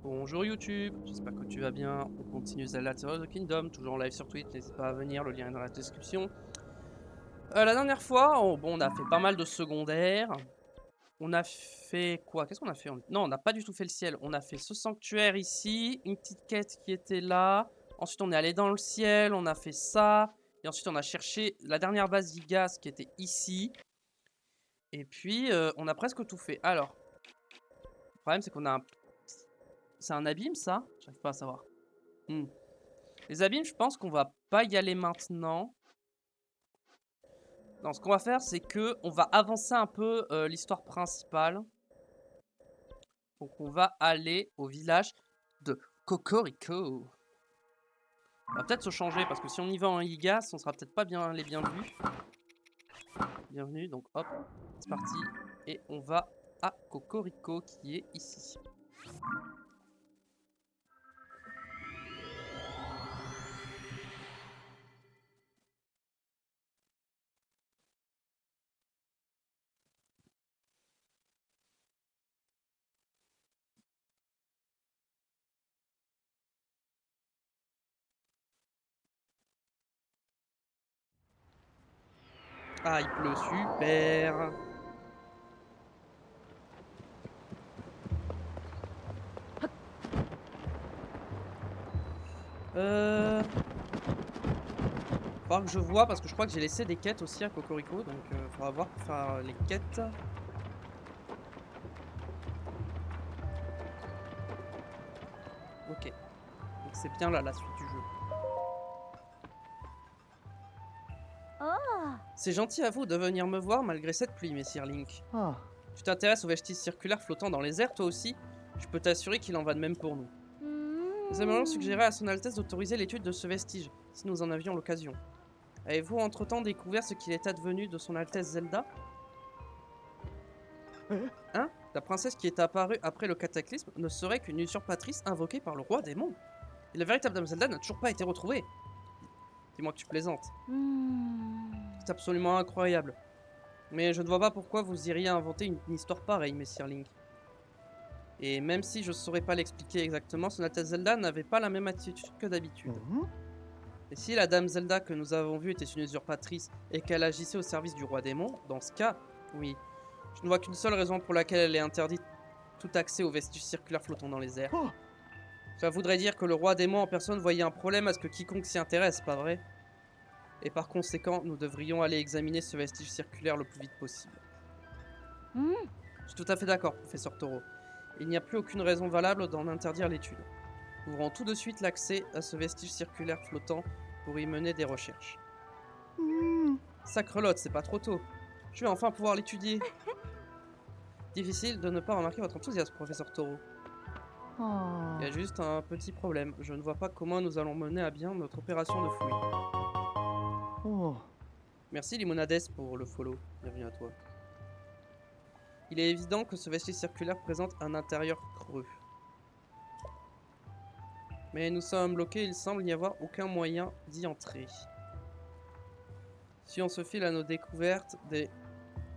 Bonjour YouTube, j'espère que tu vas bien. On continue Zelda Tears of the Kingdom, toujours en live sur Twitch, n'hésite pas à venir, le lien est dans la description. La dernière fois, on a fait pas mal de secondaires. On a fait quoi? Qu'est-ce qu'on a fait? Non, on n'a pas du tout fait le ciel. On a fait ce sanctuaire ici, une petite quête qui était là. Ensuite, on est allé dans le ciel, on a fait ça. Et ensuite, on a cherché la dernière base Gigas qui était ici. Et puis, on a presque tout fait. Alors, le problème, c'est qu'on a un... C'est un abîme, ça? J'arrive pas à savoir. Les abîmes, je pense qu'on va pas y aller maintenant. Non, ce qu'on va faire, c'est que on va avancer un peu l'histoire principale. Donc on va aller au village de Cocorico. On va peut-être se changer parce que si on y va en Igas, on sera peut-être pas bien les bienvenus. Bienvenue, donc hop, c'est parti. Et on va à Cocorico qui est ici. Ah, il pleut, super. Faudra que je vois parce que je crois que j'ai laissé des quêtes aussi à Cocorico, donc faudra voir pour faire les quêtes. Ok, donc c'est bien là la suite du jeu. C'est gentil à vous de venir me voir malgré cette pluie, messire Link. Tu t'intéresses aux vestiges circulaires flottant dans les airs, toi aussi? Je peux t'assurer qu'il en va de même pour nous. Nous aimerions suggérer à son Altesse d'autoriser l'étude de ce vestige, si nous en avions l'occasion. Avez-vous entre-temps découvert ce qu'il est advenu de son Altesse Zelda? Hein? La princesse qui est apparue après le cataclysme ne serait qu'une usurpatrice invoquée par le roi démon. Et la véritable Dame Zelda n'a toujours pas été retrouvée. Dis-moi que tu plaisantes. C'est absolument incroyable. Mais je ne vois pas pourquoi vous iriez inventer une histoire pareille, messire Link. Et même si je ne saurais pas l'expliquer exactement, son Altesse Zelda n'avait pas la même attitude que d'habitude. Et si la Dame Zelda que nous avons vue était une usurpatrice et qu'elle agissait au service du roi démon, dans ce cas, oui. Je ne vois qu'une seule raison pour laquelle elle est interdite tout accès aux vestiges circulaires flottant dans les airs. Ça voudrait dire que le roi démon en personne voyait un problème à ce que quiconque s'y intéresse, pas vrai? Et par conséquent, nous devrions aller examiner ce vestige circulaire le plus vite possible. Je suis tout à fait d'accord, professeur Taureau. Il n'y a plus aucune raison valable d'en interdire l'étude. Ouvrons tout de suite l'accès à ce vestige circulaire flottant pour y mener des recherches. Sacrelotte, c'est pas trop tôt. Je vais enfin pouvoir l'étudier. Difficile de ne pas remarquer votre enthousiasme, professeur Taureau. Il y a juste un petit problème. Je ne vois pas comment nous allons mener à bien notre opération de fouille. Merci Limonades pour le follow. Bienvenue à toi. Il est évident que ce vestige circulaire présente un intérieur creux. Mais nous sommes bloqués, il semble n'y avoir aucun moyen d'y entrer. Si on se file à nos découvertes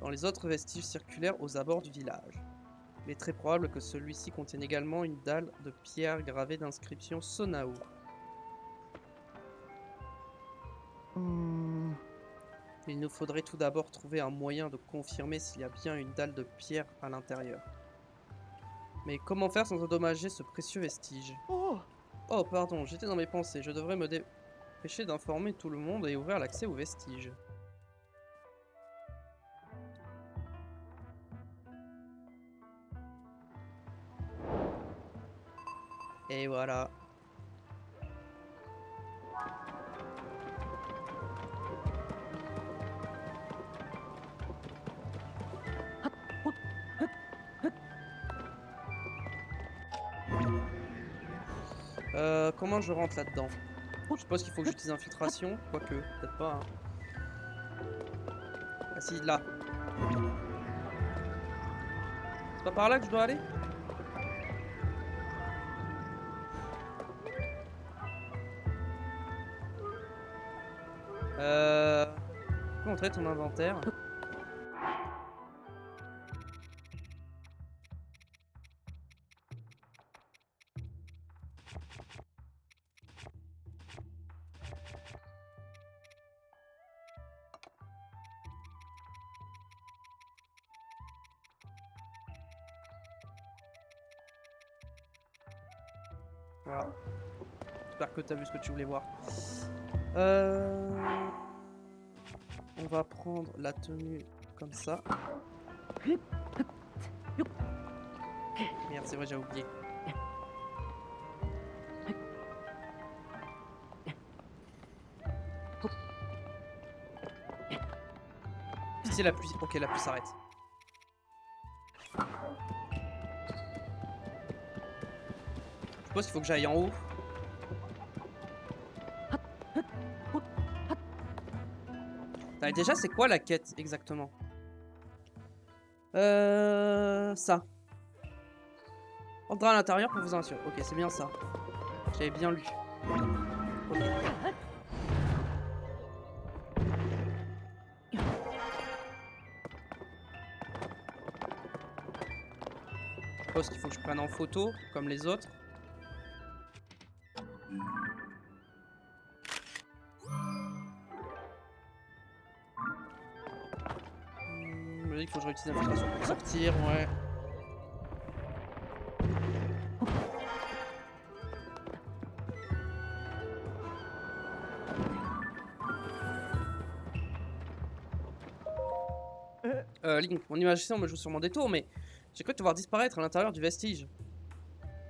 dans les autres vestiges circulaires aux abords du village, il est très probable que celui-ci contienne également une dalle de pierre gravée d'inscription Sonao. Il nous faudrait tout d'abord trouver un moyen de confirmer s'il y a bien une dalle de pierre à l'intérieur. Mais comment faire sans endommager ce précieux vestige? Oh, pardon, j'étais dans mes pensées. Je devrais me dépêcher d'informer tout le monde et ouvrir l'accès aux vestiges. Et voilà. Comment je rentre là-dedans? Je suppose qu'il faut que j'utilise infiltration, quoique, peut-être pas. Hein. Ah si, là. C'est pas par là que je dois aller? Tu peux montrer ton inventaire? Voilà. J'espère que t'as vu ce que tu voulais voir. On va prendre la tenue comme ça. Merde, c'est vrai, j'ai oublié. Si la pluie... Ok, la pluie s'arrête. Je suppose qu'il faut que j'aille en haut. T'as déjà, c'est quoi la quête exactement? Ça. Entrez à l'intérieur pour vous assurer. Ok, c'est bien ça. J'avais bien lu. Ok. Je suppose qu'il faut que je prenne en photo, comme les autres. Je me dis qu'il faut que je réutilise l'infiltration pour sortir, ouais. Link, mon imagination me joue sur mon détour, mais j'ai cru te voir disparaître à l'intérieur du vestige.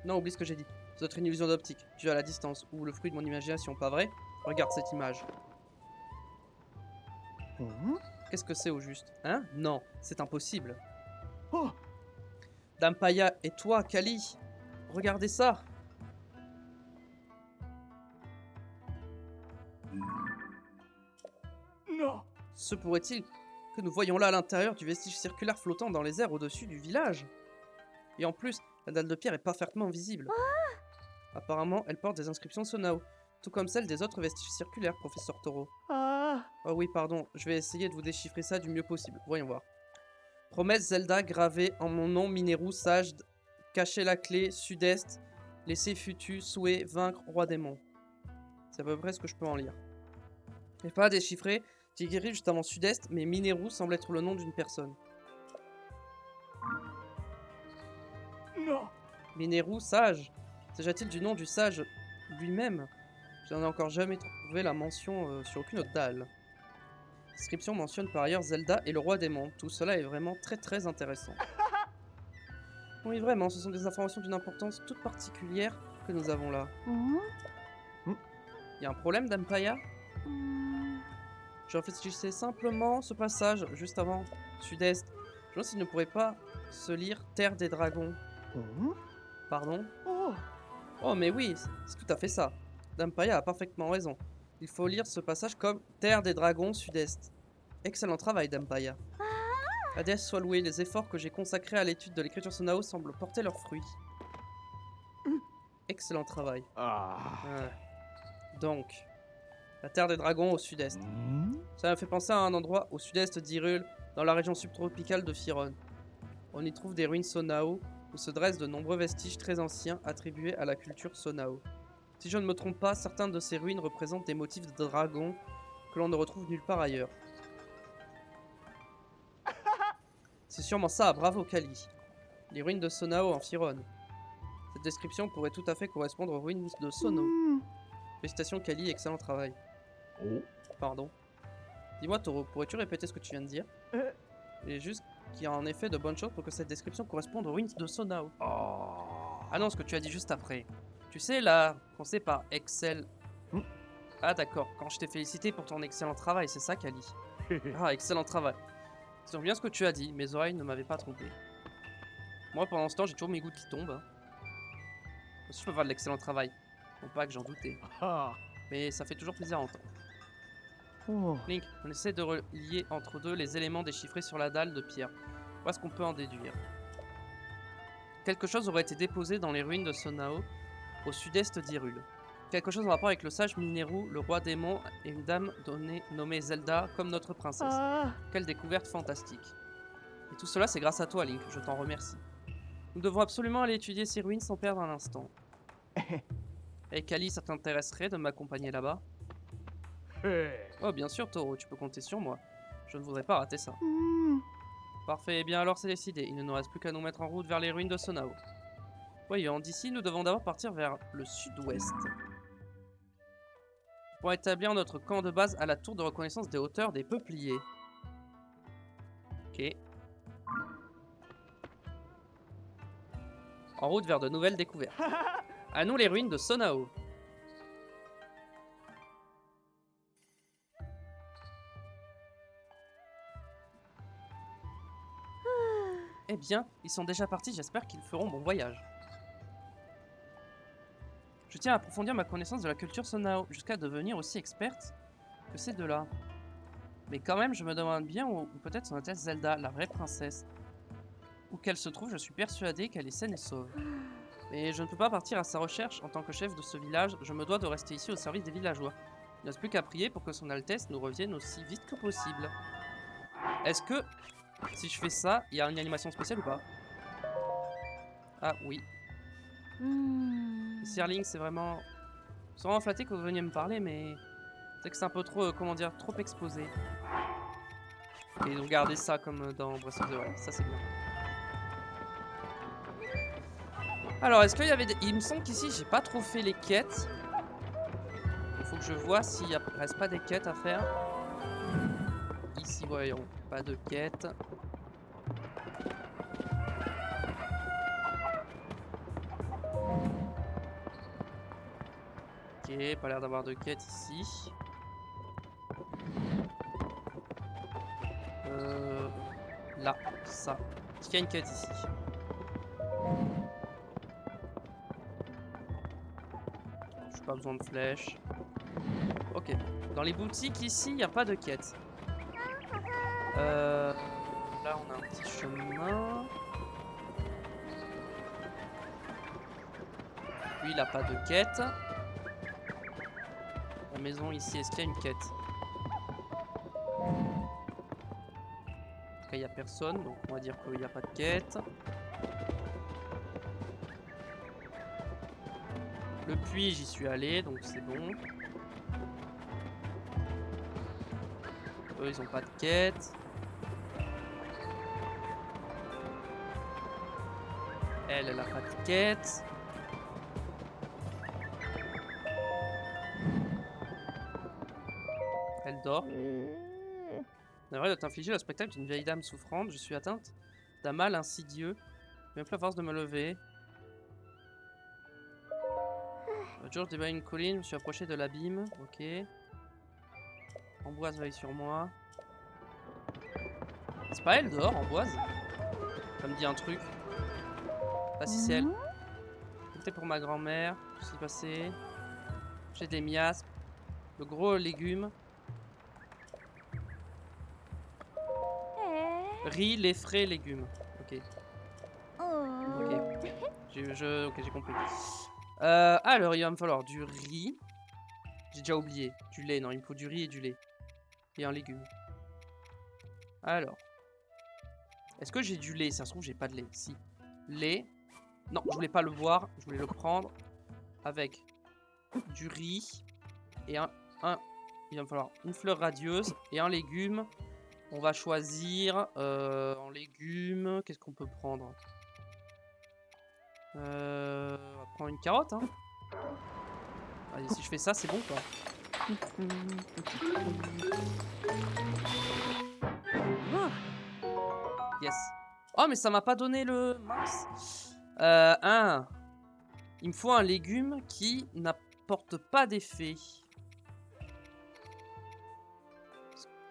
Non, oublie ce que j'ai dit. C'est notre une illusion d'optique, due à la distance, ou le fruit de mon imagination, pas vrai? Regarde cette image. Qu'est-ce que c'est au juste? Hein? Non, c'est impossible. Oh. Dampaya et toi, Kali, regardez ça. Non. Se pourrait-il que nous voyons là à l'intérieur du vestige circulaire flottant dans les airs au-dessus du village? Et en plus, la dalle de pierre est parfaitement visible. Apparemment, elle porte des inscriptions Sonao, tout comme celles des autres vestiges circulaires, professeur Toro. Ah. Oh oui, pardon, je vais essayer de vous déchiffrer ça du mieux possible. Voyons voir. Promesse Zelda gravée en mon nom, Mineru, sage, cacher la clé, sud-est, laisser Futu, souhait, vaincre, roi démon. C'est à peu près ce que je peux en lire. Et pas déchiffré, j'ai guéri juste avant sud-est, mais Mineru semble être le nom d'une personne. Non. Mineru, sage. S'agit-il du nom du sage lui-même? Je n'en ai encore jamais trouvé la mention sur aucune autre dalle. La description mentionne par ailleurs Zelda et le roi démon. Tout cela est vraiment très intéressant. Oui, vraiment, ce sont des informations d'une importance toute particulière que nous avons là. Y a un problème, Dampaya? Je réfléchissais simplement ce passage, juste avant, sud-est. Je me demande s'il ne pourrait pas se lire Terre des dragons. Pardon? Oh. Oh, mais oui, c'est tout à fait ça. Dampaya a parfaitement raison. Il faut lire ce passage comme Terre des dragons sud-est. Excellent travail, Dampaya. La déesse soit louée, les efforts que j'ai consacrés à l'étude de l'écriture Sonao semblent porter leurs fruits. Excellent travail. Ah. Donc, la Terre des dragons au sud-est. Ça me fait penser à un endroit au sud-est d'Hyrule, dans la région subtropicale de Firon. On y trouve des ruines Sonao, où se dressent de nombreux vestiges très anciens attribués à la culture Sonao. Si je ne me trompe pas, certaines de ces ruines représentent des motifs de dragons que l'on ne retrouve nulle part ailleurs. C'est sûrement ça, bravo Kali. Les ruines de Sonao en Firon. Cette description pourrait tout à fait correspondre aux ruines de Sono. Félicitations Kali, excellent travail. Oh. Pardon. Dis-moi Toro, pourrais-tu répéter ce que tu viens de dire? Il est juste qu'il y a en effet de bonnes choses pour que cette description corresponde aux ruines de Sonao. Ah non, ce que tu as dit juste après. Tu sais, là, qu'on sait par Excel... Ah d'accord, quand je t'ai félicité pour ton excellent travail, c'est ça Kali? Ah, excellent travail. C'est bien ce que tu as dit, mes oreilles ne m'avaient pas trompé. Moi, pendant ce temps, j'ai toujours mes gouttes qui tombent. Hein. Aussi, je peux faire de l'excellent travail. Non pas que j'en doutais. Mais ça fait toujours plaisir à entendre. Oh. Link, on essaie de relier entre deux les éléments déchiffrés sur la dalle de pierre. Voilà ce qu'on peut en déduire. Quelque chose aurait été déposé dans les ruines de Sonao, au sud-est d'Hyrule. Quelque chose en rapport avec le sage Mineru, le roi démon et une dame nommée Zelda comme notre princesse. Ah. Quelle découverte fantastique. Et tout cela c'est grâce à toi Link, je t'en remercie. Nous devons absolument aller étudier ces ruines sans perdre un instant. Et Kali, ça t'intéresserait de m'accompagner là-bas? Oh, bien sûr, Toro, tu peux compter sur moi. Je ne voudrais pas rater ça. Parfait, eh bien alors c'est décidé. Il ne nous reste plus qu'à nous mettre en route vers les ruines de Sonao. Voyons, d'ici, nous devons d'abord partir vers le sud-ouest. Pour établir notre camp de base à la tour de reconnaissance des hauteurs des peupliers. Ok. En route vers de nouvelles découvertes. À nous les ruines de Sonao. Eh bien, ils sont déjà partis, j'espère qu'ils feront bon voyage. Je tiens à approfondir ma connaissance de la culture Sonao, jusqu'à devenir aussi experte que ces deux-là. Mais quand même, je me demande bien où peut-être son Altesse Zelda, la vraie princesse. Où qu'elle se trouve, je suis persuadée qu'elle est saine et sauve. Mais je ne peux pas partir à sa recherche en tant que chef de ce village, je me dois de rester ici au service des villageois. Il ne reste plus qu'à prier pour que son Altesse nous revienne aussi vite que possible. Est-ce que, si je fais ça, il y a une animation spéciale ou pas? Ah oui. Sirling, c'est vraiment... C'est vraiment flatté que vous veniez me parler, mais... C'est que c'est un peu trop, comment dire, trop exposé. Et ils ont gardé ça comme dans Breath of the Wild, ça c'est bien. Alors, est-ce qu'il y avait des... Il me semble qu'ici, j'ai pas trop fait les quêtes. Il faut que je vois s'il ne reste pas des quêtes à faire. Ici, voyons, pas de quêtes. Ok, pas l'air d'avoir de quêtes ici. Là, ça. Est-ce qu'il y a une quête ici? Je n'ai pas besoin de flèches. Ok. Dans les boutiques ici, il n'y a pas de quête. Là, on a un petit chemin. Lui, il n'a pas de quête. La maison ici, est-ce qu'il y a une quête? Il n'y a personne, donc on va dire qu'il n'y a pas de quête. Le puits, j'y suis allé, donc c'est bon. Eux, ils ont pas de quête. Elle a pas de quête. Elle dort. On aimerait de t'infliger le spectacle d'une vieille dame souffrante. Je suis atteinte d'un mal insidieux. Même plus la force de me lever. Un jour, je débat une colline. Je me suis approché de l'abîme. Ok. Amboise veille sur moi. C'est pas elle dehors, Amboise? Ça me dit un truc. Ah si, c'est elle. C'était pour ma grand-mère. Tout s'est passé. J'ai des miasmes. Le gros légume. Riz, les frais légumes. Ok. Ok. Ok, j'ai compris. Alors, il va me falloir du riz. J'ai déjà oublié. Du lait, non, il me faut du riz et du lait. Et un légume. Alors. Est-ce que j'ai du lait? Ça se trouve, j'ai pas de lait. Si. Lait. Non, je voulais pas le boire. Je voulais le prendre. Avec du riz. Et un... Il va me falloir une fleur radieuse. Et un légume. On va choisir en légumes. Qu'est-ce qu'on peut prendre? On va prendre une carotte. Hein. Allez, si je fais ça, c'est bon quoi. Yes. Oh, mais ça m'a pas donné le... Mince. Il me faut un légume qui n'apporte pas d'effet.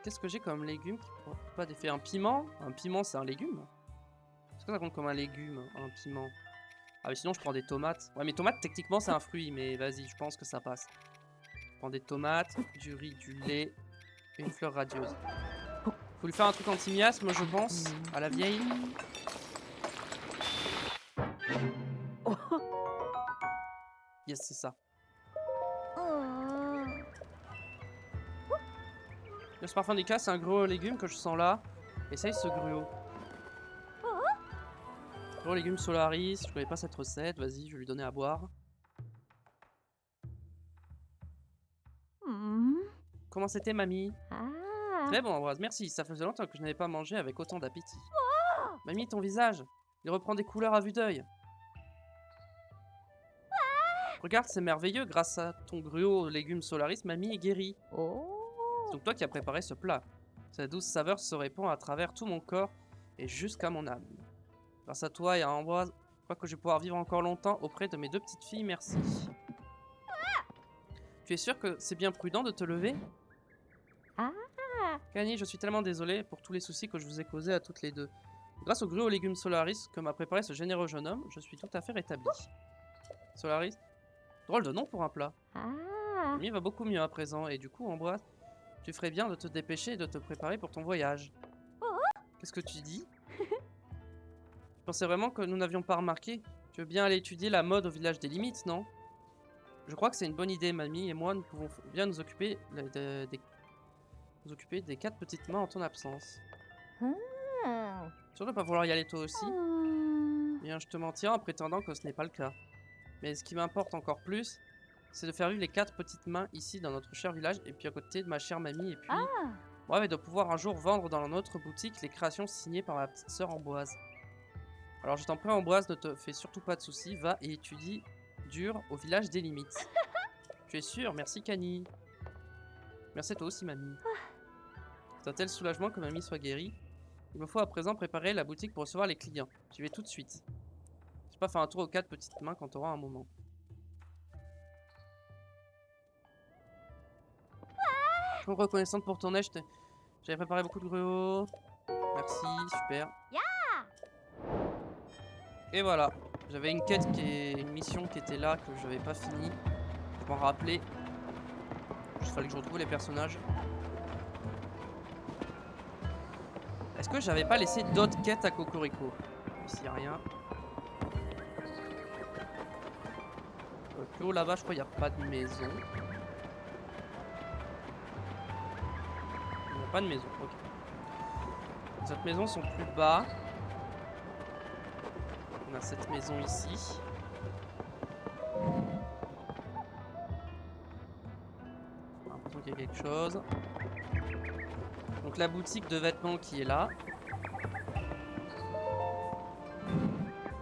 Qu'est-ce que j'ai comme légume qui n'apporte pas d'effet? Un piment? Un piment, c'est un légume? Est-ce que ça compte comme un légume, un piment? Ah, mais sinon, je prends des tomates. Ouais, mais tomates, techniquement, c'est un fruit, mais vas-y, je pense que ça passe. Je prends des tomates, du riz, du lait et une fleur radieuse. Faut lui faire un truc anti-miasme, je pense, à la vieille. Yes, c'est ça. Le parfum des cas, c'est un gros légume que je sens là. Essaye ce gruau. Gros légume Solaris, je connais pas cette recette, vas-y, je vais lui donner à boire. comment c'était, mamie? Ah. Très bon, Ambroise, merci. Ça faisait longtemps que je n'avais pas mangé avec autant d'appétit. Mamie, ton visage, il reprend des couleurs à vue d'œil. Regarde, c'est merveilleux. Grâce à ton gruau aux légumes Solaris, mamie est guérie. Oh. C'est donc toi qui as préparé ce plat. Sa douce saveur se répand à travers tout mon corps et jusqu'à mon âme. Grâce à toi et à Ambroise, je crois que je vais pouvoir vivre encore longtemps auprès de mes 2 petites filles, merci. Tu es sûr que c'est bien prudent de te lever? Ah. Kani, je suis tellement désolé pour tous les soucis que je vous ai causés à toutes les deux. Grâce au gruau aux légumes Solaris que m'a préparé ce généreux jeune homme, je suis tout à fait rétabli. Solaris? Drôle de nom pour un plat. Ah. Mamie va beaucoup mieux à présent et du coup, Ambroise, tu ferais bien de te dépêcher et de te préparer pour ton voyage. Qu'est-ce que tu dis? Je pensais vraiment que nous n'avions pas remarqué. Tu veux bien aller étudier la mode au village des limites, non? Je crois que c'est une bonne idée, mamie et moi, nous pouvons bien nous occuper des 4 petites mains en ton absence. Ah. Sûr de pas vouloir y aller toi aussi? Ah. Bien, je te mentirais en prétendant que ce n'est pas le cas. Mais ce qui m'importe encore plus, c'est de faire vivre les 4 petites mains ici dans notre cher village et puis à côté de ma chère mamie et puis... Ouais, et de pouvoir un jour vendre dans notre boutique les créations signées par ma petite sœur Ambroise. Alors je t'en prie Ambroise, ne te fais surtout pas de soucis, va et étudie dur au village des limites. Tu es sûr? Merci Kani. Merci à toi aussi mamie. C'est un tel soulagement que mamie soit guérie. Il me faut à présent préparer la boutique pour recevoir les clients. J'y vais tout de suite. Je vais pas faire un tour aux 4 petites mains quand tu auras un moment. Je suis reconnaissante pour ton aide. J'avais préparé beaucoup de gruau. Merci, super. Et voilà. J'avais une quête une mission qui était là, que je n'avais pas fini. Je m'en rappelais. Il fallait que je retrouve les personnages. Est-ce que j'avais pas laissé d'autres quêtes à Cocorico? Ici, rien. Plus haut là-bas, je crois qu'il n'y a pas de maison. Il n'y a pas de maison, ok. Les autres maisons sont plus bas. On a cette maison ici. J'ai l'impression qu'il y a quelque chose. Donc la boutique de vêtements qui est là.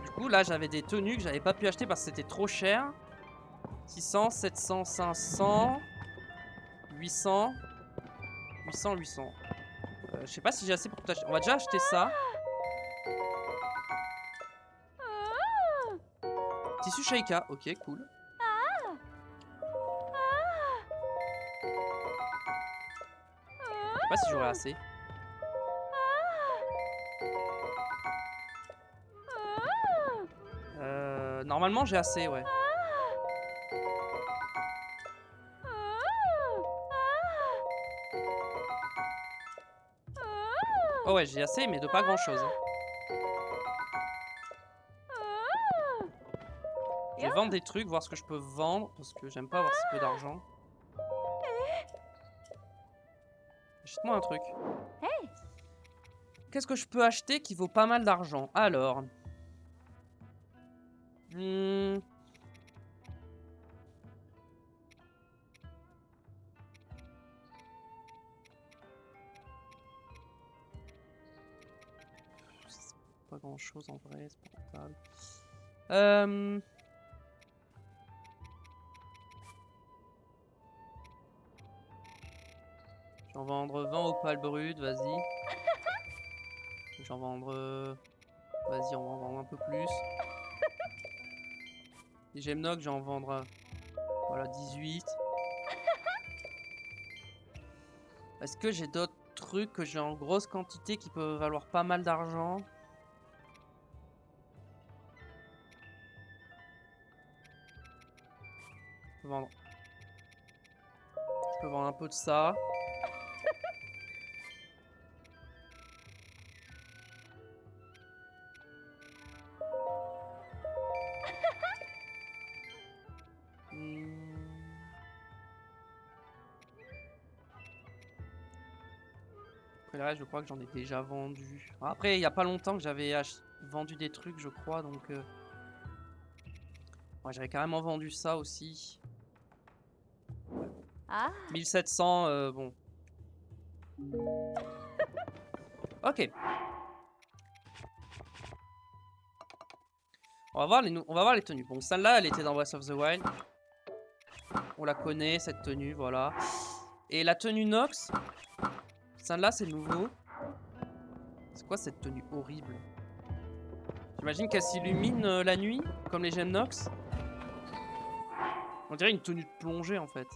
Du coup là j'avais des tenues que j'avais pas pu acheter parce que c'était trop cher. 600, 700, 500, 800, 800, 800. Je sais pas si j'ai assez pour tout acheter. On va déjà acheter ça. Tissu Sheikah, ok, cool. Je sais pas si j'aurai assez. Normalement j'ai assez, ouais. Oh ouais, j'ai assez, mais de pas grand chose. Je vais vendre des trucs, voir ce que je peux vendre, parce que j'aime pas avoir si peu d'argent. Achète-moi un truc. Qu'est-ce que je peux acheter qui vaut pas mal d'argent? Alors... Pas grand chose en vrai, c'est pas rentable. J'en vendre 20 au pal brut, vas-y. J'en vendre... Vas-y, on va en vendre un peu plus. Les Gemnog, j'en vendre... Voilà, 18. Est-ce que j'ai d'autres trucs que j'ai en grosse quantité qui peuvent valoir pas mal d'argent? Je peux vendre un peu de ça. Après le reste, je crois que j'en ai déjà vendu. Après, il y a pas longtemps que j'avais vendu des trucs, je crois, donc... Ouais, j'avais carrément vendu ça aussi. Ah. 1700, bon. Ok. On va voir les tenues. Bon, celle-là, elle était dans Breath of the Wild. On la connaît, cette tenue, voilà. Et la tenue Nox, celle-là, c'est nouveau. C'est quoi cette tenue horrible? J'imagine qu'elle s'illumine la nuit, comme les gemmes Nox. On dirait une tenue de plongée, en fait.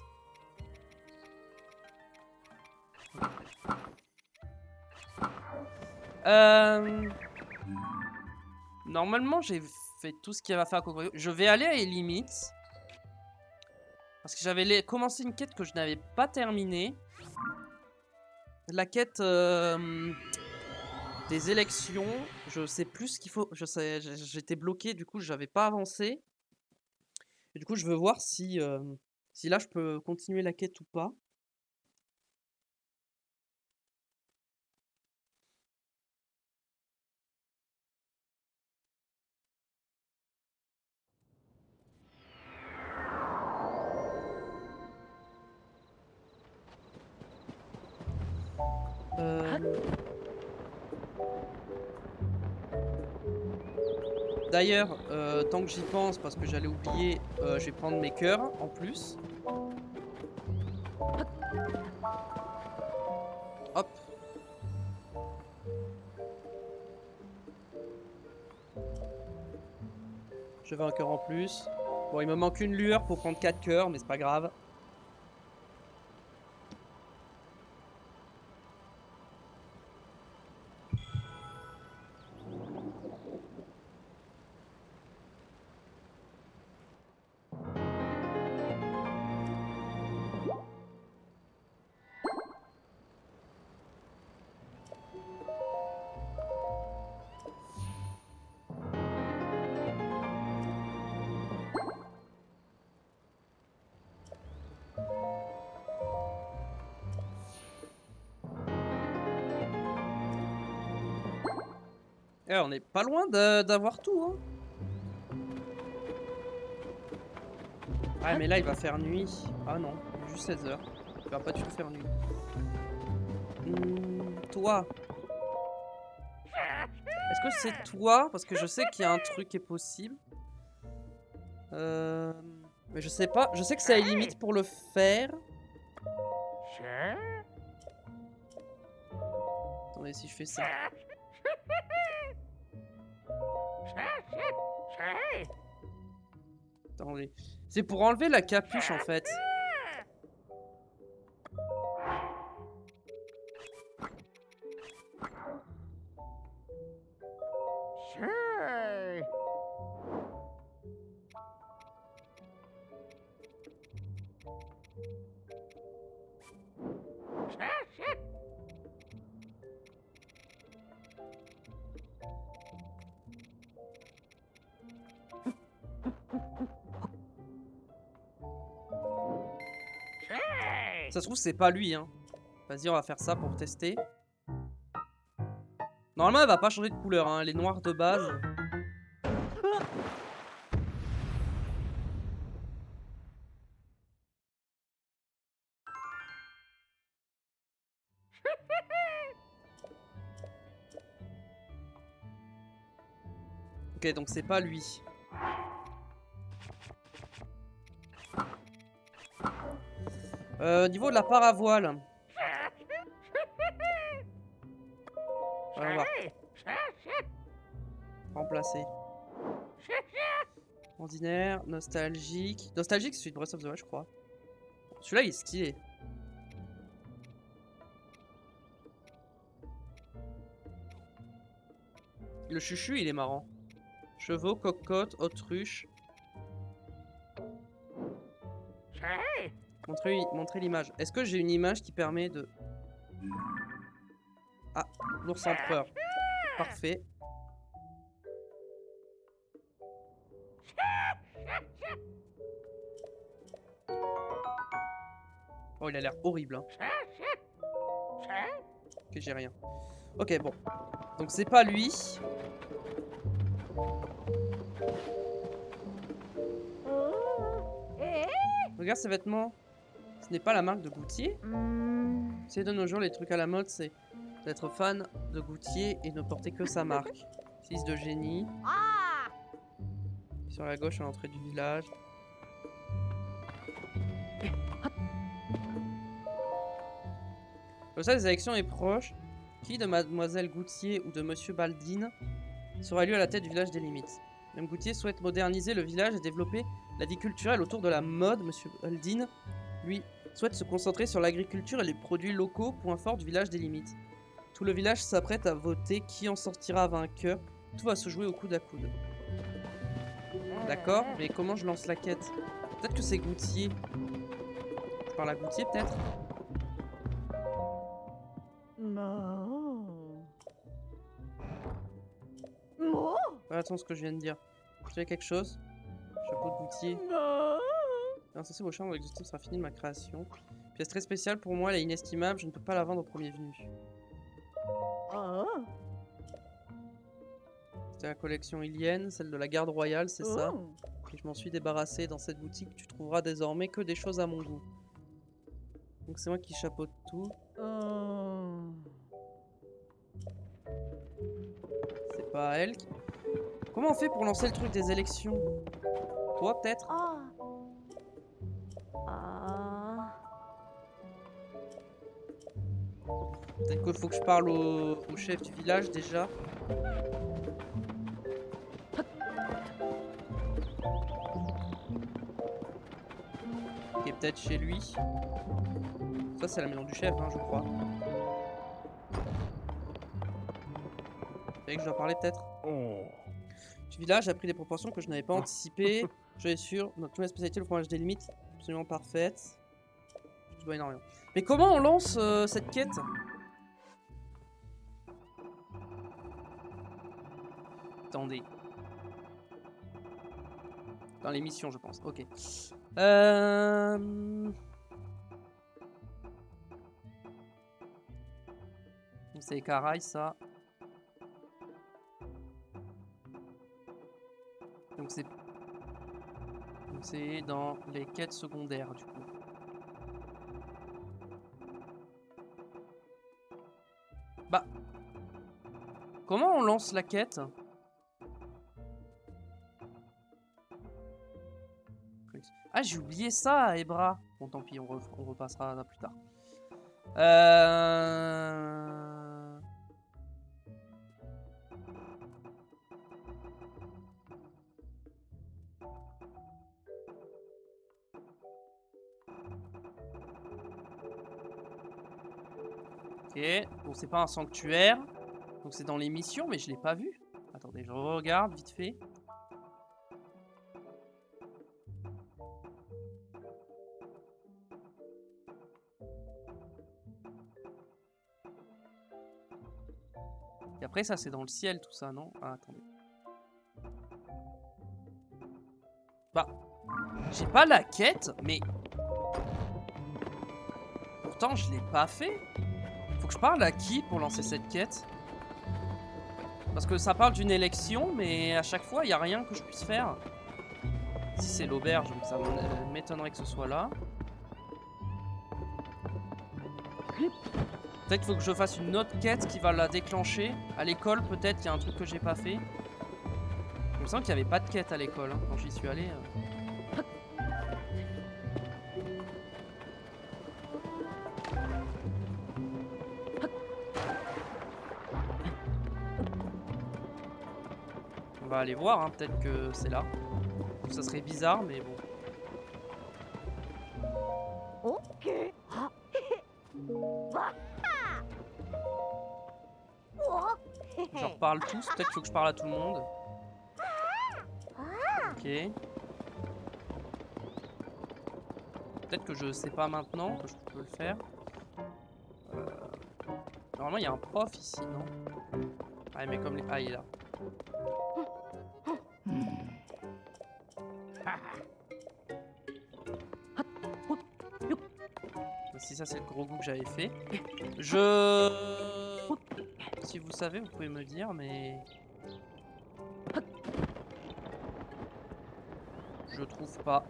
Normalement, j'ai fait tout ce qu'il y avait à faire à Cocorico. Je vais aller à Elimite. Parce que j'avais commencé une quête que je n'avais pas terminée. La quête des élections. Je sais plus ce qu'il faut. J'étais bloqué, du coup, j'avais pas avancé. Et du coup, je veux voir si là, je peux continuer la quête ou pas. D'ailleurs, tant que j'y pense, parce que j'allais oublier, je vais prendre mes cœurs en plus. Hop. Je veux un cœur en plus. Bon, il me manque une lueur pour prendre 4 cœurs, mais c'est pas grave. On est pas loin d'avoir tout, hein. Ah, mais là, il va faire nuit. Ah non, juste 16 h. Il va pas du tout faire nuit. Toi. Est-ce que c'est toi? Parce que je sais qu'il y a un truc qui est possible. Mais je sais pas. Je sais que c'est à la limite pour le faire. Attendez, si je fais ça. Attendez. C'est pour enlever la capuche en fait. Ça se trouve, c'est pas lui, hein. Vas-y, on va faire ça pour tester. Normalement, elle va pas changer de couleur, hein. Elle est noire de base. Ok, donc c'est pas lui. Niveau de la paravoile. On va remplacer. Ordinaire, nostalgique. Nostalgique, c'est celui de Breath of the Wild, je crois. Celui-là, il est stylé. Le chuchu, il est marrant. Chevaux, cocotte, autruche. Montrer l'image. Est-ce que j'ai une image qui permet de... Ah, l'ours empereur. Parfait. Oh, il a l'air horrible. Hein. Ok, j'ai rien. Ok, bon. Donc c'est pas lui. Regarde ses vêtements. Ce n'est pas la marque de Goutier. Hmm. C'est de nos jours, les trucs à la mode, c'est d'être fan de Goutier et ne porter que sa marque. Fils de génie. Ah. Sur la gauche, à l'entrée du village. Comme ça, les élections est proche. Qui de Mademoiselle Goutier ou de Monsieur Baldine sera élu à la tête du village des limites? Même Goutier souhaite moderniser le village et développer la vie culturelle autour de la mode. Monsieur Baldine, lui, souhaite se concentrer sur l'agriculture et les produits locaux, point fort du village des limites. Tout le village s'apprête à voter qui en sortira vainqueur. Tout va se jouer au coude à coude. D'accord, mais comment je lance la quête? Peut-être que c'est Goutier. Je parle à Goutier, peut-être? Non. Moi? Attends ce que je viens de dire. Tu as quelque chose? Chapeau de Goutier. Non. Insensé vos charmes, l'existence sera finie de ma création. Pièce très spéciale pour moi, elle est inestimable, je ne peux pas la vendre au premier venu. Ah. C'était la collection Ilienne, celle de la garde royale, c'est ça. Oh. Et je m'en suis débarrassé. Dans cette boutique, tu trouveras désormais que des choses à mon goût. Donc c'est moi qui chapeaute tout. Oh. C'est pas elle. Comment on fait pour lancer le truc des élections? Toi, peut-être? Ah. Ah. Peut-être qu'il faut que je parle au chef du village déjà. Qui est peut-être chez lui. Ça, c'est la maison du chef, hein, je crois. Et que je dois parler peut-être. Oh. Du village a pris des proportions que je n'avais pas anticipées. Je suis sûr, notre nouvelle spécialité, le fromage des limites, absolument parfaite. Je dois énormément. Mais comment on lance cette quête? Attendez. Dans l'émission, je pense. Ok. C'est Caraï, ça. Donc c'est dans les quêtes secondaires, du coup. Bah. Comment on lance la quête? Ah, j'ai oublié ça, Ebra. Bon, tant pis, on repassera plus tard. Ok, bon, c'est pas un sanctuaire. Donc c'est dans les missions, mais je l'ai pas vu. Attendez, je regarde vite fait. Et après, ça, c'est dans le ciel, tout ça, non? Ah, attendez. Bah, j'ai pas la quête, mais... Pourtant, je l'ai pas fait. Faut que je parle à qui pour lancer cette quête? Parce que ça parle d'une élection, mais à chaque fois, il n'y a rien que je puisse faire. Si c'est l'auberge, donc ça m'étonnerait que ce soit là. Peut-être qu'il faut que je fasse une autre quête qui va la déclencher. À l'école, peut-être, il y a un truc que j'ai pas fait. Il me semble qu'il n'y avait pas de quête à l'école, hein, quand j'y suis allé. On va aller voir, hein, peut-être que c'est là. Ça serait bizarre, mais bon. Ok. Ah. Je leur parle tous, peut-être qu'il faut que je parle à tout le monde. Ok. Peut-être que je sais pas maintenant que je peux le faire. Normalement, il y a un prof ici, non? Ah, mais comme les... Ah, il est là. Si ça, c'est le gros goût que j'avais fait. Si vous savez, vous pouvez me dire, mais... Je trouve pas.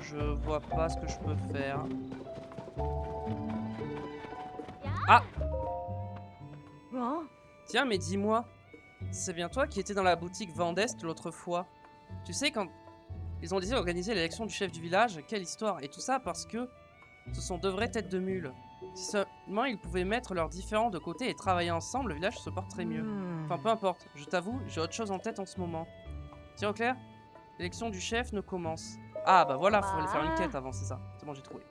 Je vois pas ce que je peux faire. Ah! Hein? Tiens, mais dis-moi, c'est bien toi qui étais dans la boutique Vendeste l'autre fois. Tu sais, quand ils ont décidé d'organiser l'élection du chef du village, quelle histoire! Et tout ça parce que ce sont de vraies têtes de mule. Si seulement ils pouvaient mettre leurs différends de côté et travailler ensemble, le village se porterait mieux. Enfin, peu importe, je t'avoue, j'ai autre chose en tête en ce moment. Tiens, au clair, l'élection du chef ne commence. Ah, bah voilà, faut aller faire une quête avant, c'est ça. C'est bon, j'ai trouvé.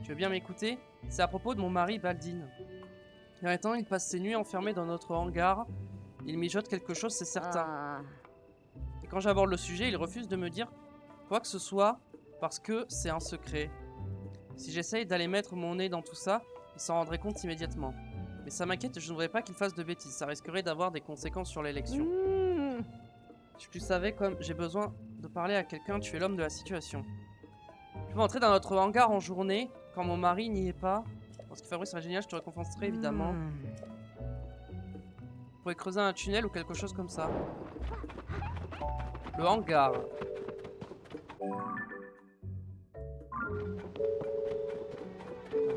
Tu veux bien m'écouter? C'est à propos de mon mari Baldine. Il y a un temps, il passe ses nuits enfermé dans notre hangar. Il mijote quelque chose, c'est certain. Ah. Et quand j'aborde le sujet, il refuse de me dire quoi que ce soit parce que c'est un secret. Si j'essaye d'aller mettre mon nez dans tout ça, il s'en rendrait compte immédiatement. Mais ça m'inquiète, je ne voudrais pas qu'il fasse de bêtises, ça risquerait d'avoir des conséquences sur l'élection. Si tu savais comme j'ai besoin de parler à quelqu'un, tu es l'homme de la situation. Tu peux entrer dans notre hangar en journée, quand mon mari n'y est pas. Parce que Fabrice serait génial, je te récompenserai évidemment. Vous pourrez creuser un tunnel ou quelque chose comme ça. Le hangar.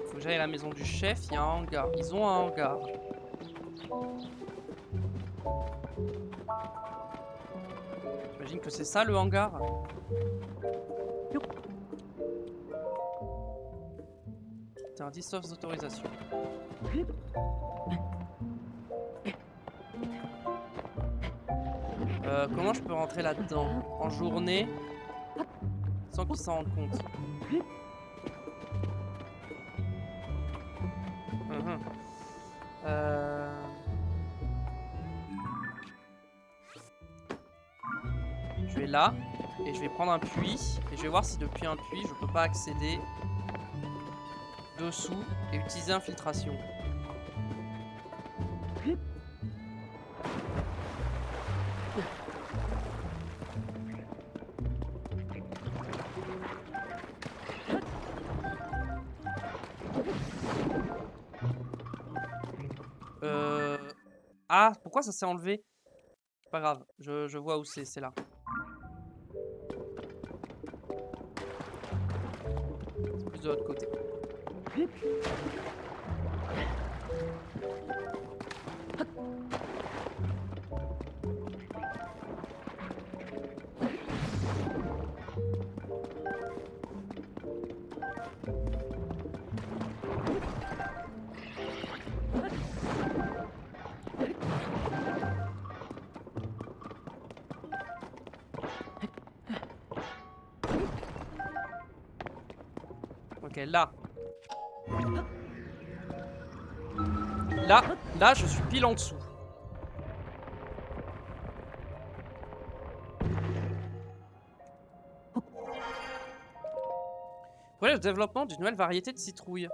Faut que j'aille à la maison du chef, il y a un hangar. Ils ont un hangar. J'imagine que c'est ça le hangar. Interdit sauf autorisation. Comment je peux rentrer là-dedans? En journée? Sans qu'ils s'en rendent compte. Je vais là. Et je vais prendre un puits. Et je vais voir si depuis un puits, je peux pas accéder dessous et utiliser infiltration. Ah, pourquoi ça s'est enlevé? Pas grave, je vois où c'est là. C'est plus de l'autre côté. Ok, là. Là, je suis pile en dessous. Pour le développement d'une nouvelle variété de citrouille.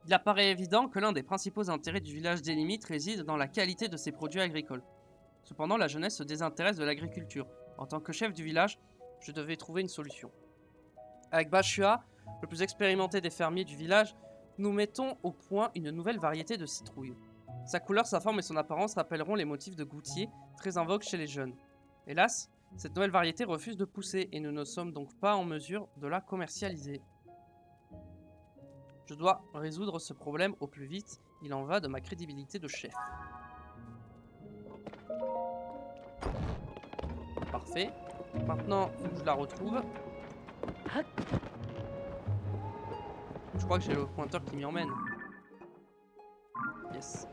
Il apparaît évident que l'un des principaux intérêts du village des Limites réside dans la qualité de ses produits agricoles. Cependant, la jeunesse se désintéresse de l'agriculture. En tant que chef du village, je devais trouver une solution. Avec Bashua, le plus expérimenté des fermiers du village, nous mettons au point une nouvelle variété de citrouille. Sa couleur, sa forme et son apparence rappelleront les motifs de goutier, très en vogue chez les jeunes. Hélas, cette nouvelle variété refuse de pousser et nous ne sommes donc pas en mesure de la commercialiser. Je dois résoudre ce problème au plus vite, il en va de ma crédibilité de chef. Parfait. Maintenant, faut que je la retrouve. Je crois que j'ai le pointeur qui m'y emmène. Yes.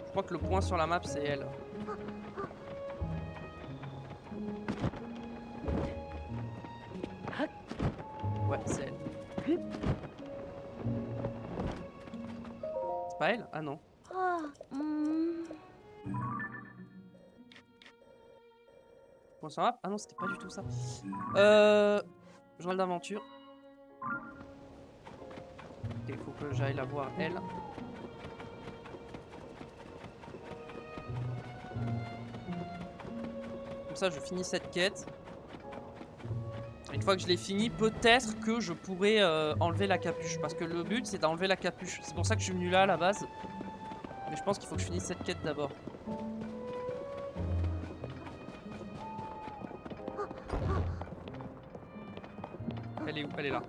Je crois que le point sur la map, c'est elle. Ouais, c'est elle. C'est pas elle? Ah non. Point sur la map? Ah non, c'était pas du tout ça. Journal d'aventure. Il faut que j'aille la voir elle. Comme ça je finis cette quête. Une fois que je l'ai fini, peut-être que je pourrais enlever la capuche. Parce que le but c'est d'enlever la capuche. C'est pour ça que je suis venu là à la base. Mais je pense qu'il faut que je finisse cette quête d'abord. Elle est où? Elle est là.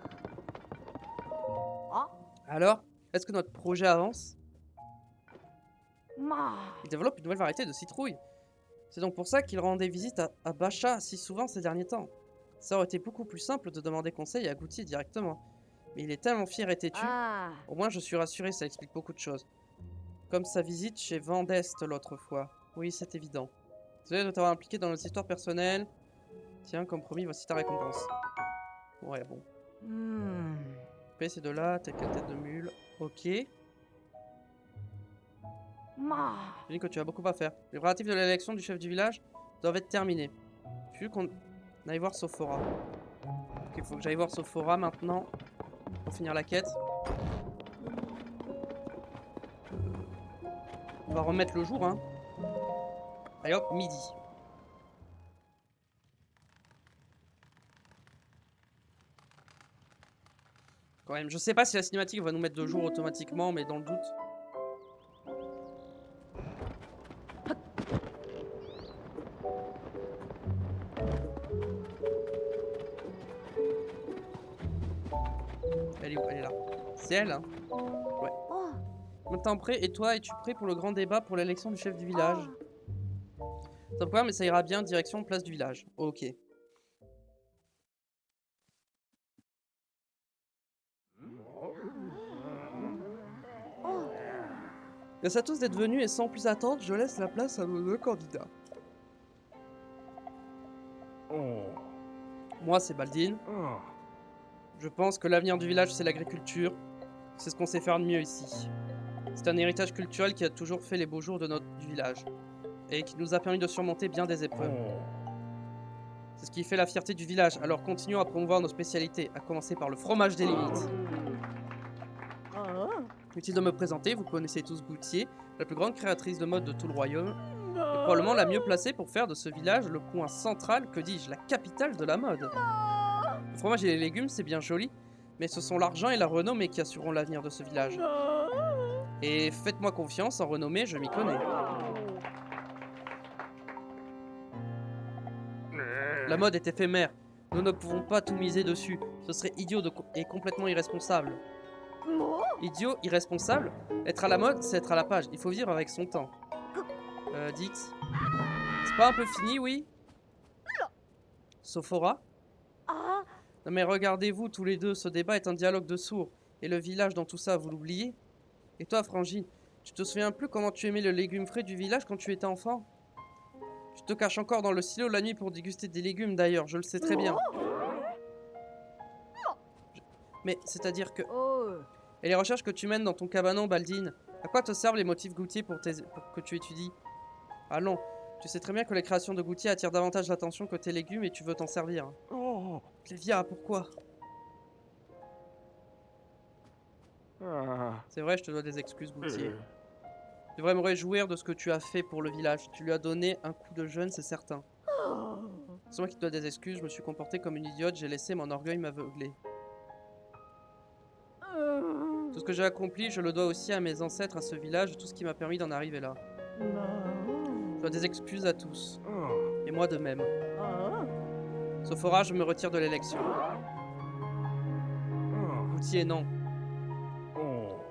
Ah. Alors, est-ce que notre projet avance? Ma. Il développe une nouvelle variété de citrouille. C'est donc pour ça qu'il rendait visite à Bacha si souvent ces derniers temps. Ça aurait été beaucoup plus simple de demander conseil à Goutier directement. Mais il est tellement fier et têtu. Ah. Au moins je suis rassuré, ça explique beaucoup de choses. Comme sa visite chez Vendeste l'autre fois. Oui, c'est évident. Désolé de t'avoir impliqué dans nos histoires personnelles. Tiens, comme promis, voici ta récompense. Ouais, bon. Paye ces deux-là, t'as qu'une tête de mule. Ok. Ma. Je dis que tu as beaucoup à faire. Les préparatifs de l'élection du chef du village doivent être terminés. Il faut qu'on aille voir Sophora. Ok, il faut que j'aille voir Sophora maintenant. Pour finir la quête. On va remettre le jour, hein. Allez hop, midi. Quand même, je sais pas si la cinématique va nous mettre de jour automatiquement, mais dans le doute. Elle est où? Elle est là. C'est elle, hein? Ouais. Oh. Maintenant prêt, et toi, es-tu prêt pour le grand débat pour l'élection du chef du village? Top quoi, mais ça ira bien, direction place du village. Ok. Merci à tous d'être venus et sans plus attendre, je laisse la place à nos deux candidats. Moi, c'est Baldine. Je pense que l'avenir du village, c'est l'agriculture. C'est ce qu'on sait faire de mieux ici. C'est un héritage culturel qui a toujours fait les beaux jours de du village. Et qui nous a permis de surmonter bien des épreuves. C'est ce qui fait la fierté du village, alors continuons à promouvoir nos spécialités, à commencer par le fromage des limites. Ah. Utile de me présenter, vous connaissez tous Goutier, la plus grande créatrice de mode de tout le royaume, et probablement la mieux placée pour faire de ce village le point central, que dis-je, la capitale de la mode. Le fromage et les légumes, c'est bien joli, mais ce sont l'argent et la renommée qui assureront l'avenir de ce village. Et faites-moi confiance, en renommée, je m'y connais. La mode est éphémère, nous ne pouvons pas tout miser dessus, ce serait idiot et complètement irresponsable. Idiot, irresponsable? Être à la mode, c'est être à la page. Il faut vivre avec son temps. Dix. C'est pas un peu fini, oui? Sophora? Ah. Non mais regardez-vous tous les deux, ce débat est un dialogue de sourds. Et le village dans tout ça, vous l'oubliez? Et toi, Frangine, tu te souviens plus comment tu aimais le légume frais du village quand tu étais enfant? Tu te caches encore dans le silo la nuit pour déguster des légumes d'ailleurs, je le sais très bien. Mais c'est-à-dire que... Oh. Et les recherches que tu mènes dans ton cabanon, Baldine, à quoi te servent les motifs Goutier pour que tu étudies? Allons, tu sais très bien que les créations de Goutier attirent davantage l'attention que tes légumes et tu veux t'en servir. Clévia, pourquoi? C'est vrai, je te dois des excuses, Goutier. Tu devrais me réjouir de ce que tu as fait pour le village. Tu lui as donné un coup de jeune, c'est certain. C'est moi qui te dois des excuses, je me suis comporté comme une idiote, j'ai laissé mon orgueil m'aveugler. Tout ce que j'ai accompli, je le dois aussi à mes ancêtres, à ce village, tout ce qui m'a permis d'en arriver là. Je dois des excuses à tous. Et moi de même. Sophora, je me retire de l'élection. Goutier, non.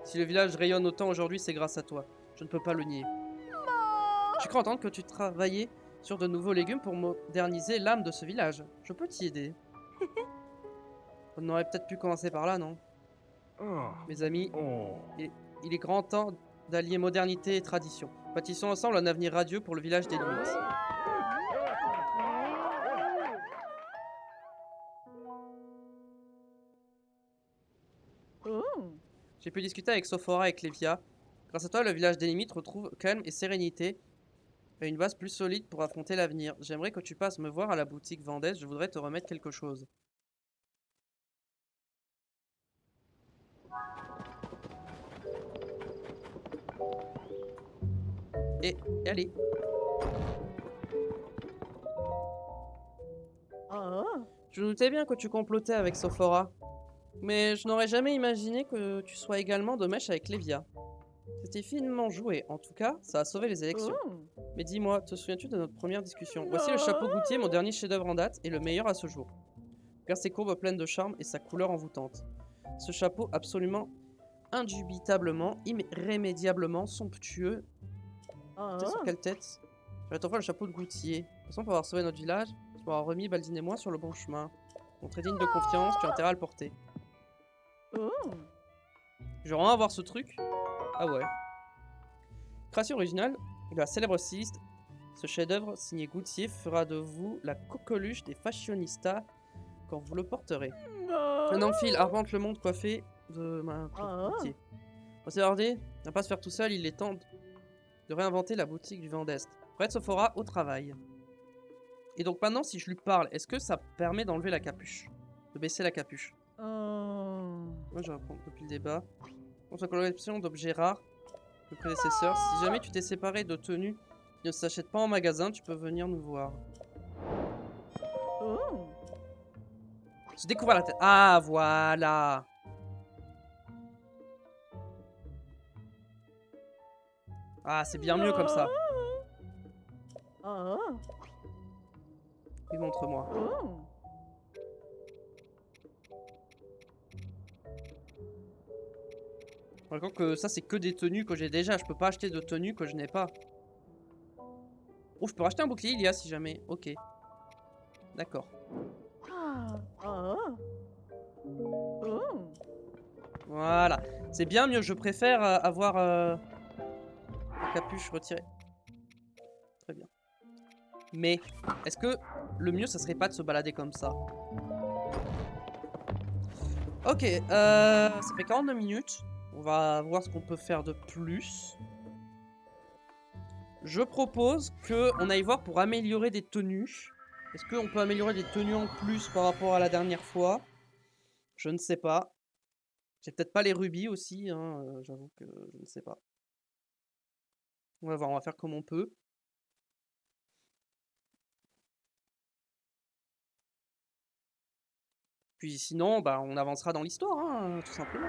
Si le village rayonne autant aujourd'hui, c'est grâce à toi. Je ne peux pas le nier. J'ai cru entendre que tu travaillais sur de nouveaux légumes pour moderniser l'âme de ce village. Je peux t'y aider. On aurait peut-être pu commencer par là, non? Mes amis, il est grand temps d'allier modernité et tradition. Bâtissons ensemble un avenir radieux pour le village des limites. J'ai pu discuter avec Sophora et Clévia. Grâce à toi, le village des limites retrouve calme et sérénité et une base plus solide pour affronter l'avenir. J'aimerais que tu passes me voir à la boutique Vendesse, je voudrais te remettre quelque chose. Et allez. Ah. Je doutais bien que tu complotais avec Sophora. Mais je n'aurais jamais imaginé que tu sois également de mèche avec Lévia. C'était finement joué. En tout cas, ça a sauvé les élections. Mais dis-moi, te souviens-tu de notre première discussion? Voici le chapeau Gouttier, mon dernier chef-d'œuvre en date et le meilleur à ce jour. Regarde ses courbes pleines de charme et sa couleur envoûtante. Ce chapeau absolument, indubitablement, irrémédiablement somptueux. T'es sur quelle tête? J'avais t'offrir le chapeau de Gouttier. De toute façon, pour avoir sauvé notre village, tu m'auras remis Baldine et moi sur le bon chemin. Mon très digne de confiance, tu as intérêt à le porter. Je vais vraiment avoir ce truc? Ah ouais. Création originale de la célèbre styliste. Ce chef-d'œuvre signé Gouttier fera de vous la coqueluche des fashionistas quand vous le porterez. Un enfile arpente le monde coiffé de ma Gouttier. On s'est ordé, on va pas se faire tout seul, il est temps de réinventer la boutique du Vent d'Est. Prête Sophora au travail. Et donc maintenant, si je lui parle, est-ce que ça permet d'enlever la capuche? De baisser la capuche? Moi, je vais reprendre depuis le débat. Pour sa collection d'objets rares, le prédécesseur, si jamais tu t'es séparé de tenues qui ne s'achètent pas en magasin, tu peux venir nous voir. Je découvre la tête. Ah, voilà. Ah, c'est bien mieux comme ça. Oui, montre-moi. Par contre, que ça, c'est que des tenues que j'ai déjà. Je peux pas acheter de tenues que je n'ai pas. Oh, je peux racheter un bouclier, il y a si jamais. Ok. D'accord. Voilà. C'est bien mieux. Je préfère avoir la capuche retirée. Très bien. Mais, est-ce que le mieux, ça serait pas de se balader comme ça? Ok, ça fait 42 minutes. On va voir ce qu'on peut faire de plus. Je propose qu'on aille voir pour améliorer des tenues. Est-ce qu'on peut améliorer des tenues en plus par rapport à la dernière fois? Je ne sais pas. J'ai peut-être pas les rubis aussi, hein, j'avoue que je ne sais pas. On va voir, on va faire comme on peut. Puis sinon, bah, on avancera dans l'histoire, hein, tout simplement.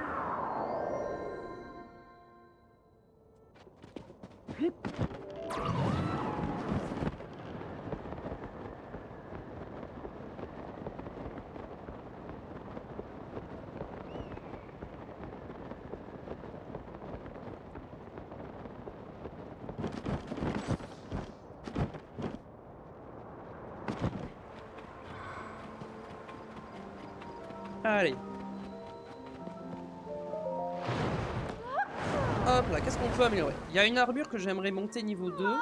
Allez. Hop là, qu'est-ce qu'on peut améliorer? Il y a une armure que j'aimerais monter niveau 2.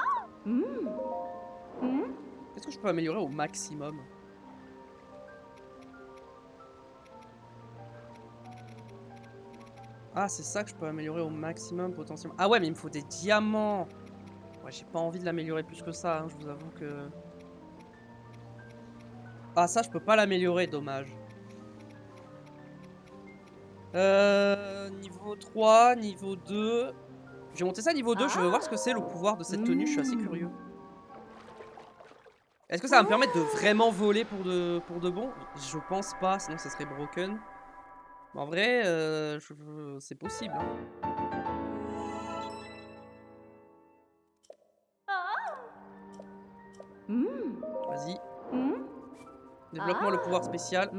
Qu'est-ce que je peux améliorer au maximum? Ah, c'est ça que je peux améliorer au maximum potentiellement. Ah ouais, mais il me faut des diamants. Ouais, j'ai pas envie de l'améliorer plus que ça, hein, je vous avoue que... Ah, ça, je peux pas l'améliorer, dommage. Niveau 3, niveau 2... Je vais monter ça niveau 2, je veux voir ce que c'est le pouvoir de cette tenue, je suis assez curieux. Est-ce que ça va me permettre de vraiment voler pour de bon? Je pense pas, sinon ça serait broken. Mais en vrai, c'est possible. Hein. Vas-y. Débloque-moi le pouvoir spécial.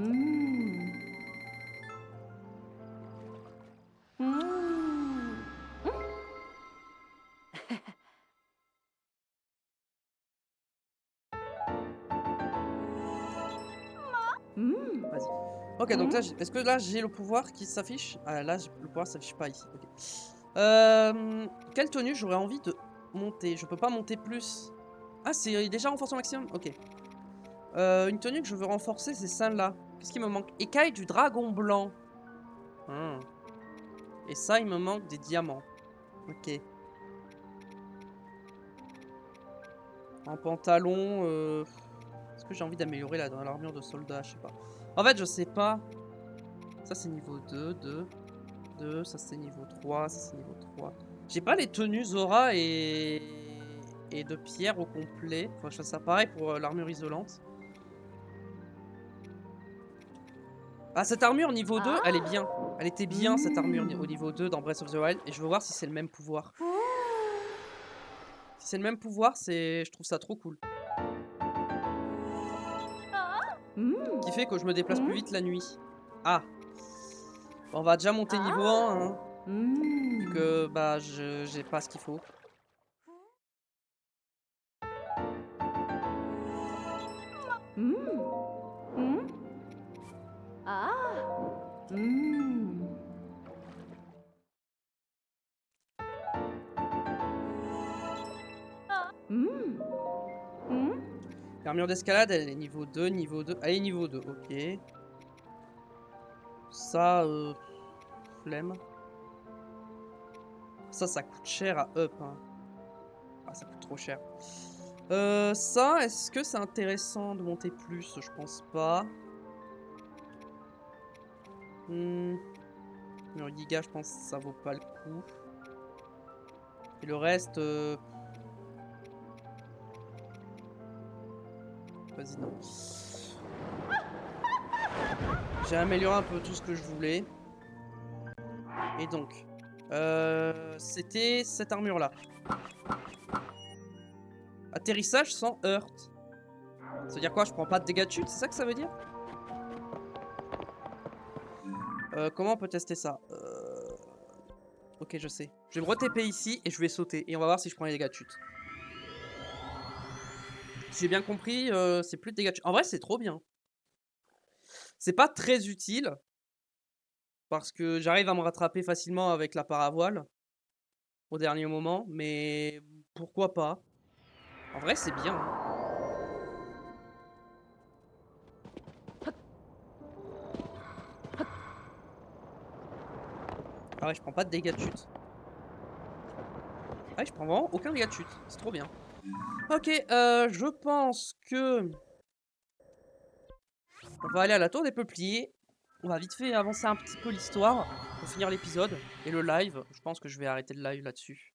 Vas-y. Ok, donc là, est-ce que là j'ai le pouvoir qui s'affiche? Ah, là, le pouvoir s'affiche pas ici. Ok. Quelle tenue j'aurais envie de monter? Je peux pas monter plus. Ah, c'est déjà renforcé au maximum? Ok. Une tenue que je veux renforcer, c'est celle-là. Qu'est-ce qui me manque? Écaille du dragon blanc. Et ça, il me manque des diamants. Ok. En pantalon, est-ce que j'ai envie d'améliorer là dans l'armure de soldat? Je sais pas. En fait, je sais pas. Ça, c'est niveau 2, 2. Ça, c'est niveau 3. Ça, c'est niveau 3. J'ai pas les tenues Zora et de pierre au complet. Enfin, je fais ça pareil pour l'armure isolante. Ah, cette armure niveau 2, elle est bien. Elle était bien, cette armure au niveau 2 dans Breath of the Wild. Et je veux voir si c'est le même pouvoir. Si c'est le même pouvoir, je trouve ça trop cool. Qui fait que je me déplace plus vite la nuit. Ah. On va déjà monter niveau 1, hein. Vu que, bah, j'ai pas ce qu'il faut. L'armure d'escalade, elle est niveau 2, niveau 2. Elle est niveau 2, ok. Ça, flemme. Ça coûte cher à up, hein. Ah, ça coûte trop cher. Ça, est-ce que c'est intéressant de monter plus? Je pense pas. Le giga, je pense que ça vaut pas le coup. Et le reste... Vas-y, non. J'ai amélioré un peu tout ce que je voulais. Et donc... c'était cette armure-là. Atterrissage sans heurt. Ça veut dire quoi? Je prends pas de dégâts de chute? C'est ça que ça veut dire? Comment on peut tester ça? Ok, je sais. Je vais me re-TP ici et je vais sauter. Et on va voir si je prends les dégâts de chute. Si j'ai bien compris, c'est plus de dégâts de chute. En vrai, c'est trop bien. C'est pas très utile. Parce que j'arrive à me rattraper facilement avec la paravoile. Au dernier moment. Mais pourquoi pas? En vrai, c'est bien. Hein. Ah ouais, je prends pas de dégâts de chute. Ah ouais, je prends vraiment aucun dégât de chute. C'est trop bien. Ok, je pense que... On va aller à la tour des peupliers. On va vite fait avancer un petit peu l'histoire pour finir l'épisode. Et le live, je pense que je vais arrêter le live là-dessus.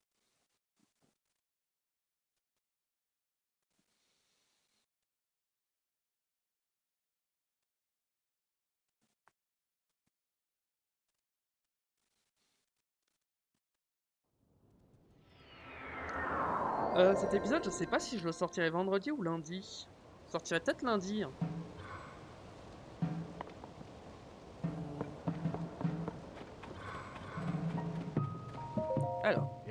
Cet épisode, je sais pas si je le sortirai vendredi ou lundi. Je sortirai peut-être lundi. Hein. Alors.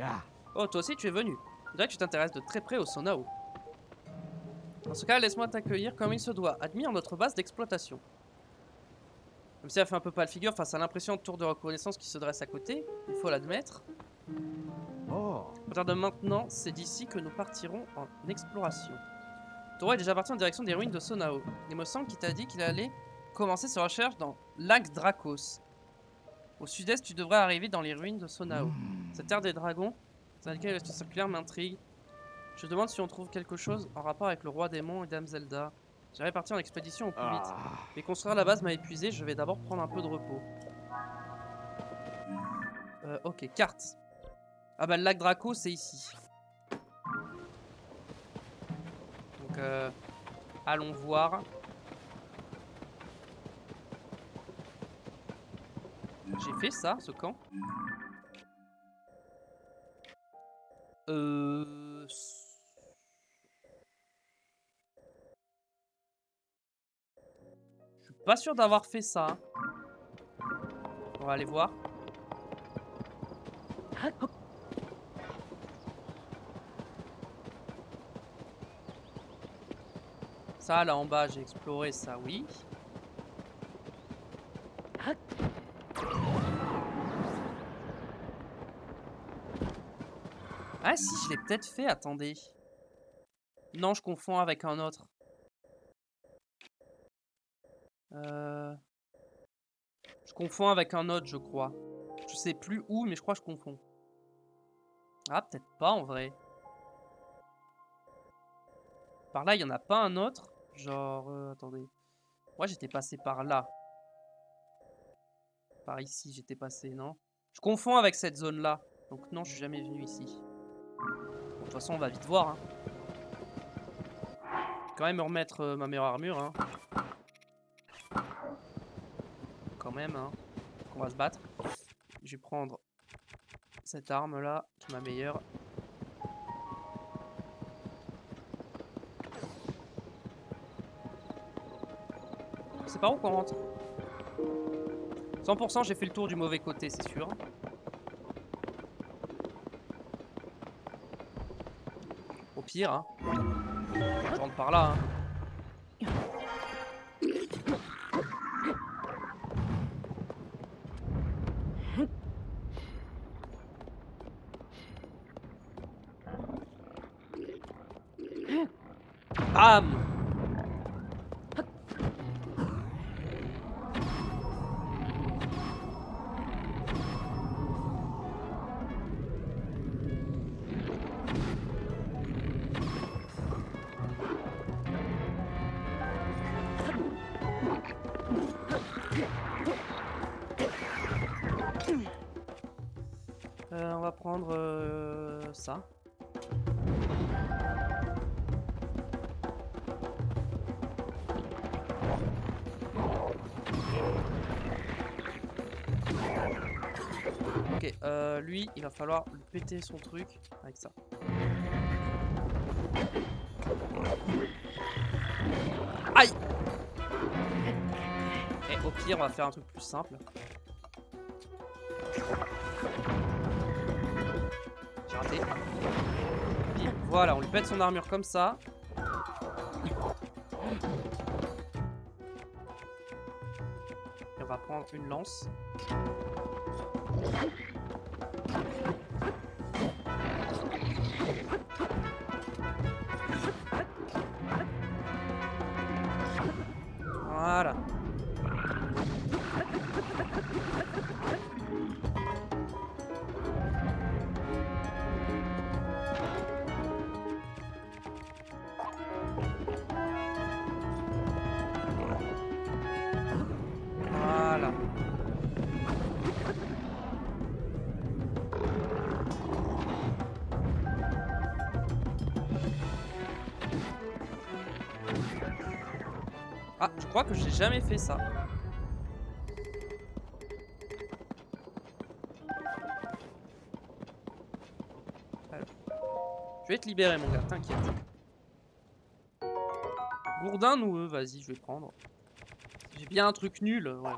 Oh, toi aussi tu es venu. Je dirais que tu t'intéresses de très près au Sonao. Dans ce cas, laisse-moi t'accueillir comme il se doit, admis en notre base d'exploitation. Même si elle fait un peu pâle figure face à l'impression de tour de reconnaissance qui se dresse à côté, il faut l'admettre. À partir de maintenant, c'est d'ici que nous partirons en exploration. Toro est déjà parti en direction des ruines de Sonao. Il me semble qu'il t'a dit qu'il allait commencer ses recherches dans Lac Dracos. Au sud-est, tu devrais arriver dans les ruines de Sonao. Cette terre des dragons, dans laquelle la circulaire m'intrigue. Je me demande si on trouve quelque chose en rapport avec le roi démon et Dame Zelda. J'aimerais partir en expédition au plus vite. Mais construire la base m'a épuisé, je vais d'abord prendre un peu de repos. Ok, carte. Ah bah le lac Draco c'est ici. Donc allons voir. J'ai fait ça, ce camp. Je suis pas sûr d'avoir fait ça. On va aller voir. Ça, là en bas, j'ai exploré ça, oui. Ah si, je l'ai peut-être fait, attendez. Non, je confonds avec un autre. Je confonds avec un autre, je crois. Je sais plus où, mais je crois que je confonds. Ah, peut-être pas en vrai. Par là, il y en a pas un autre. Genre, attendez. Moi, j'étais passé par là. Par ici, j'étais passé, non? Je confonds avec cette zone-là. Donc non, je suis jamais venu ici. Bon, de toute façon, on va vite voir. Hein. Quand même remettre ma meilleure armure. Hein. Quand même, hein. On va se battre. Je vais prendre cette arme là, qui est ma meilleure. C'est par où qu'on rentre? 100% j'ai fait le tour du mauvais côté, c'est sûr. Au pire, hein. Je rentre par là. Hein. Bam! On va prendre ça. Ok, lui, il va falloir lui péter son truc avec ça. Aïe! Et au pire, on va faire un truc plus simple. J'ai raté. Bim. Voilà, on lui pète son armure comme ça. Et on va prendre une lance. Voilà. Voilà. Ah, je crois que j'ai jamais fait ça. Alors. Je vais te libérer, mon gars, t'inquiète. Gourdin noueux, vas-y, je vais prendre. J'ai bien un truc nul, ouais, voilà.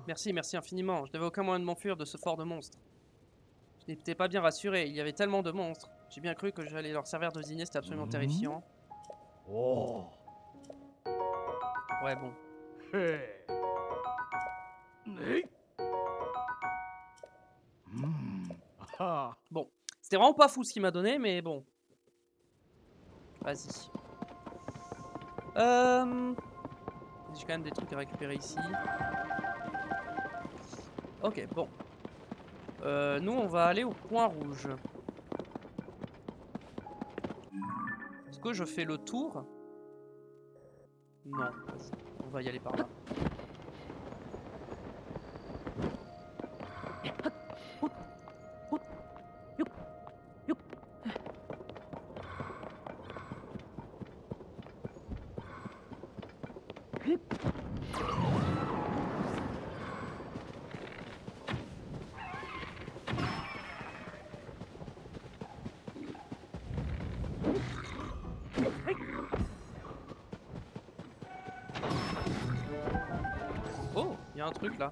Merci, merci infiniment. Je n'avais aucun moyen de m'enfuir de ce fort de monstres. Je n'étais pas bien rassuré, il y avait tellement de monstres. J'ai bien cru que j'allais leur servir de dîner, c'était absolument terrifiant. Oh. Ouais, bon. Bon, c'était vraiment pas fou ce qu'il m'a donné, mais bon. Vas-y. J'ai quand même des trucs à récupérer ici. Ok, bon. Nous, on va aller au point rouge. Est-ce que je fais le tour? Non, vas-y. On va y aller par là. Oh, il y a un truc là.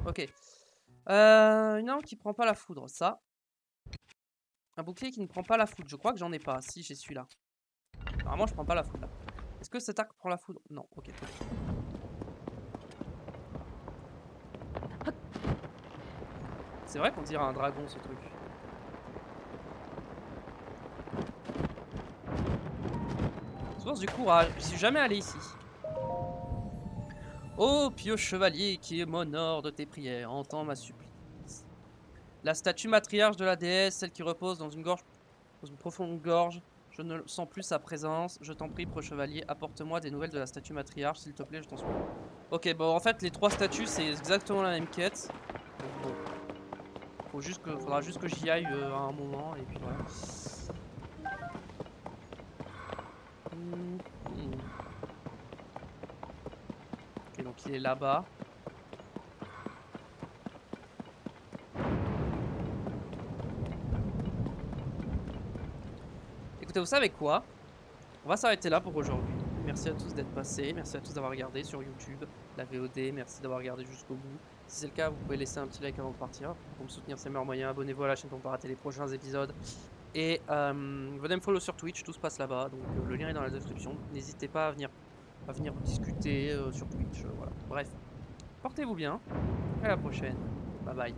Ok. Une arme qui prend pas la foudre, ça. Un bouclier qui ne prend pas la foudre. Je crois que j'en ai pas. Si, j'ai celui-là. Normalement, je prends pas la foudre là. Est-ce que cet arc prend la foudre? Non, ok. C'est vrai qu'on dirait un dragon ce truc. Source du courage. Je suis jamais allé ici. Ô pieux chevalier qui m'honore de tes prières, entends ma supplice. La statue matriarche de la déesse, celle qui repose dans une profonde gorge, je ne sens plus sa présence. Je t'en prie, preux chevalier, apporte-moi des nouvelles de la statue matriarche, s'il te plaît, je t'en supplie. Ok, bon, en fait, les 3 statues, c'est exactement la même quête. Donc, bon. Faudra juste que j'y aille à un moment, et puis voilà. Ok, donc il est là-bas. Écoutez, vous savez quoi? On va s'arrêter là pour aujourd'hui. Merci à tous d'être passés, merci à tous d'avoir regardé sur YouTube, la VOD, merci d'avoir regardé jusqu'au bout. Si c'est le cas, vous pouvez laisser un petit like avant de partir. Pour me soutenir, c'est le meilleur moyen. Abonnez-vous à la chaîne pour ne pas rater les prochains épisodes. Et venez me follow sur Twitch, tout se passe là-bas, donc le lien est dans la description. N'hésitez pas à venir discuter sur Twitch, voilà. Bref, portez-vous bien, à la prochaine, bye bye.